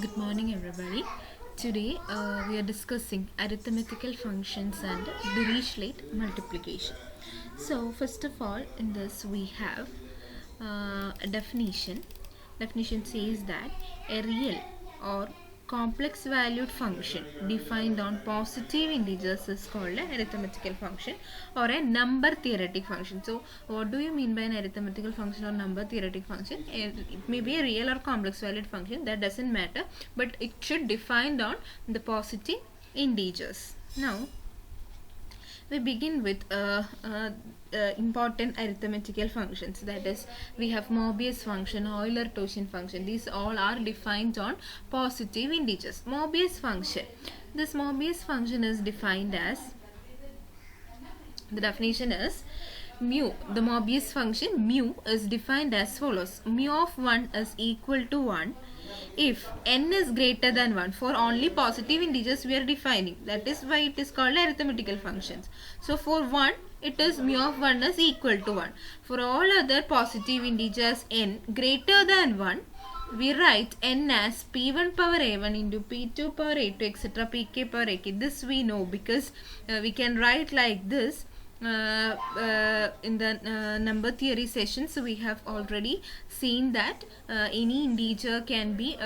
Good morning, everybody. Today we are discussing arithmetical functions and Dirichlet multiplication. So, first of all, in this we have a definition. Definition says that a real or complex valued function defined on positive integers is called an arithmetical function or a number theoretic function. So what do you mean by an arithmetical function or number theoretic function? It may be a real or complex valued function, that doesn't matter, but it should defined on the positive integers. Now we begin with important arithmetical functions, that is we have Mobius function, Euler-Taussian function. These all are defined on positive integers. Mobius function, this Mobius function is defined as, the definition is mu. The Mobius function mu is defined as follows: mu of 1 is equal to 1 if n is greater than 1. For only positive integers we are defining, that is why it is called arithmetical functions. So for 1 it is mu of 1 is equal to 1. For all other positive integers n greater than 1, we write n as p1 power a1 into p2 power a2 etc. pk power ak. This we know because we can write like this. In the number theory sessions we have already seen that any integer can be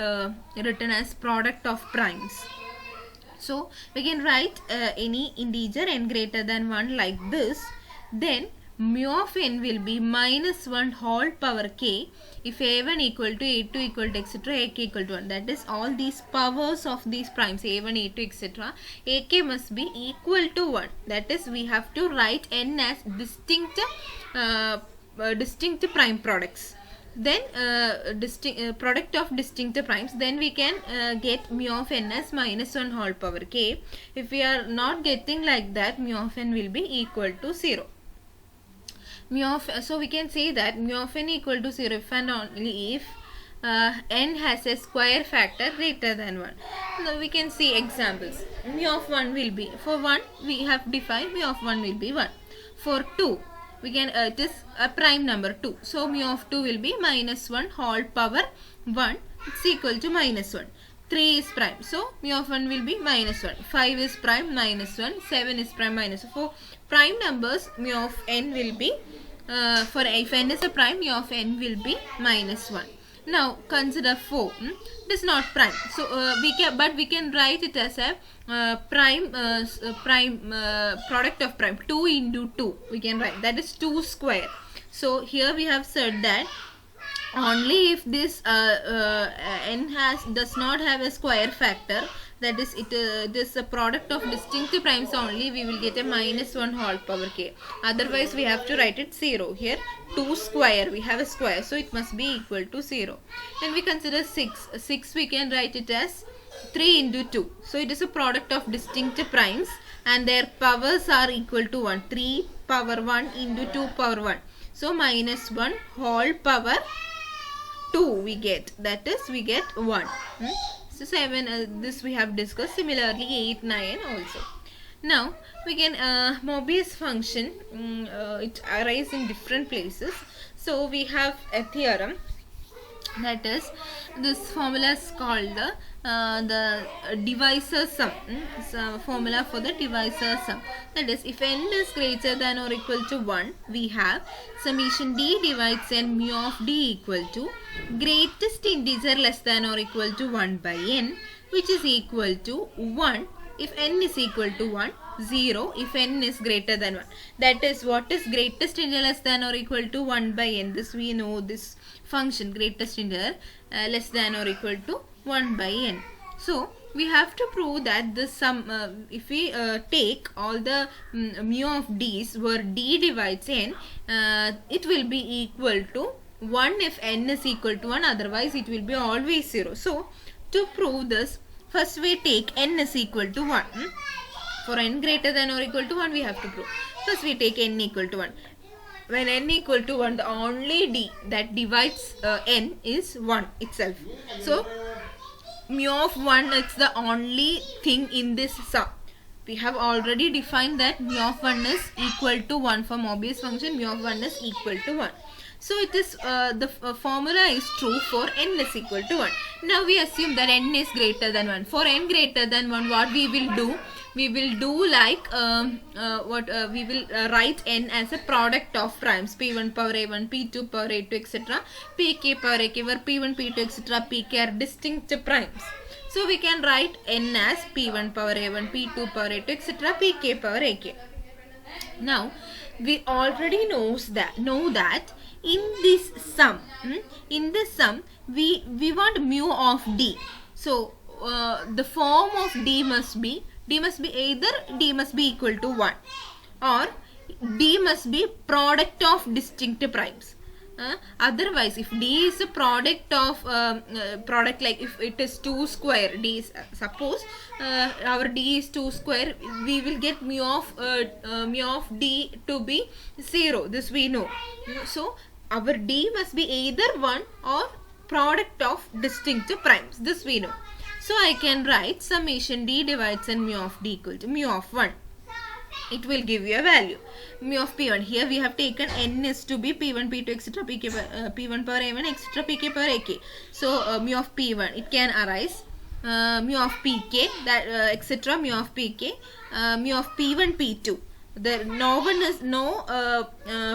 written as product of primes. So we can write any integer n greater than 1 like this. Then mu of n will be minus 1 whole power k if a1 equal to a2 equal to etc. ak equal to 1. That is, all these powers of these primes a1 a2 etc. ak must be equal to 1. That is, we have to write n as distinct prime products. Then product of distinct primes, then we can get mu of n as minus 1 whole power k. If we are not getting like that, mu of n will be equal to 0. So we can say that mu of n equal to 0 if and only if n has a square factor greater than 1. Now we can see examples. Mu of 1 will be, for 1 we have defined mu of 1 will be 1. For 2 we can, it is a prime number 2, so mu of 2 will be minus 1 whole power 1, it's equal to minus 1. 3 is prime, so mu of 1 will be minus 1. 5 is prime, minus 1. 7 is prime, minus 1. For prime numbers, mu of n will be, for if n is a prime, mu of n will be minus 1. Now consider 4. It is not prime, so we can write it as a product of prime. 2 into 2 we can write, that is 2 square. So here we have said that only if this n does not have a square factor, that is this a product of distinct primes only, we will get a minus 1 whole power k. Otherwise we have to write it 0. Here 2 square, we have a square, so it must be equal to 0. And we consider 6. 6 we can write it as 3 into 2. So it is a product of distinct primes and their powers are equal to 1. 3 power 1 into 2 power 1. So minus 1 whole power 2 we get, that is we get 1. So 7, this we have discussed. Similarly 8, 9 also. Now we can Mobius function, it arises in different places. So we have a theorem, that is, this formula is called the divisor sum. So formula for the divisor sum, that is, if n is greater than or equal to 1, we have summation d divides n mu of d equal to greatest integer less than or equal to 1 by n, which is equal to 1 if n is equal to 1, 0 if n is greater than 1. That is, what is greatest integer less than or equal to 1 by n? This we know, this function greatest integer less than or equal to 1 by n. So we have to prove that this sum, if we take all the mu of d's where d divides n, it will be equal to 1 if n is equal to 1, otherwise it will be always 0. So to prove this, first we take n is equal to 1. For n greater than or equal to 1 we have to prove. First we take n equal to 1. When n equal to 1, the only d that divides n is 1 itself. So mu of 1 is the only thing in this sum. We have already defined that mu of 1 is equal to 1 for Mobius function. Mu of 1 is equal to 1. So it is the formula is true for n is equal to 1. Now we assume that n is greater than 1. For n greater than 1, what we will do? We will do like we will write n as a product of primes, p1 power a1, p2 power a2, etc. pk power ak, where p1, p2, etc. pk are distinct primes. So we can write n as p1 power a1, p2 power a2, etc. pk power ak. Now we already know that in this sum, we want mu of d. So the form of d must be either d must be equal to 1 or d must be product of distinct primes. Otherwise, if d is a product of product, like if it is 2 square, d is, suppose our d is 2 square, we will get mu of d to be 0. This we know. So our d must be either 1 or product of distinct primes. This we know. So I can write summation d divides n mu of d equal to mu of 1. It will give you a value, mu of p1. Here we have taken n is to be p1, p2, etc. p1 power a1, etc. pk power ak. So mu of p1, it can arise mu of pk, that etc. mu of pk, mu of p1, p2. No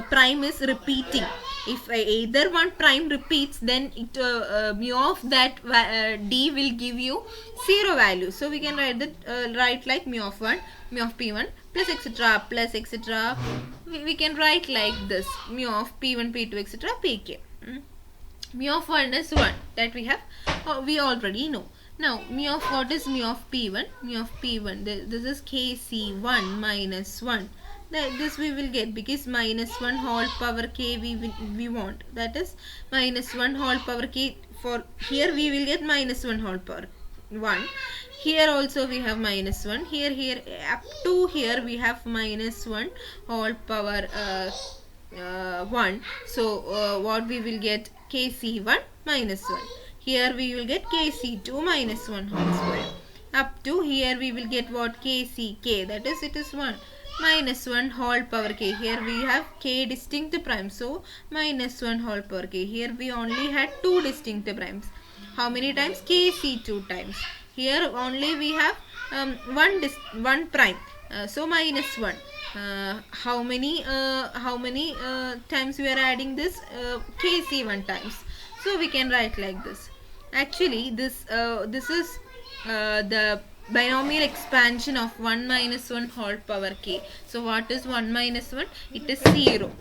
prime is repeating. If either one prime repeats, then it mu of that d will give you 0 value. So we can write that write like mu of 1, mu of p1 plus etc. We can write like this, mu of p1, p2, etc. pk. Mu of 1 is 1, that we already know. Now mu of what is mu of p1? Mu of p1, this is kc1 minus 1. This we will get, because minus 1 whole power k we want. That is minus 1 whole power k. For here we will get minus 1 whole power 1. Here also we have minus 1. Here up to here we have minus 1 whole power 1. So what we will get? kc1 minus 1. Here we will get kc2 minus 1 whole square. Up to here we will get what? kck, that is it is 1. Minus 1 whole power k. Here we have k distinct primes, so minus 1 whole power k. Here we only had 2 distinct primes. How many times? kc2 times. Here only we have one prime, so minus 1. How many times we are adding this? kc1 times. So we can write like this. Actually this is the binomial expansion of 1 minus 1 whole power k. So what is 1 minus 1? It is 0.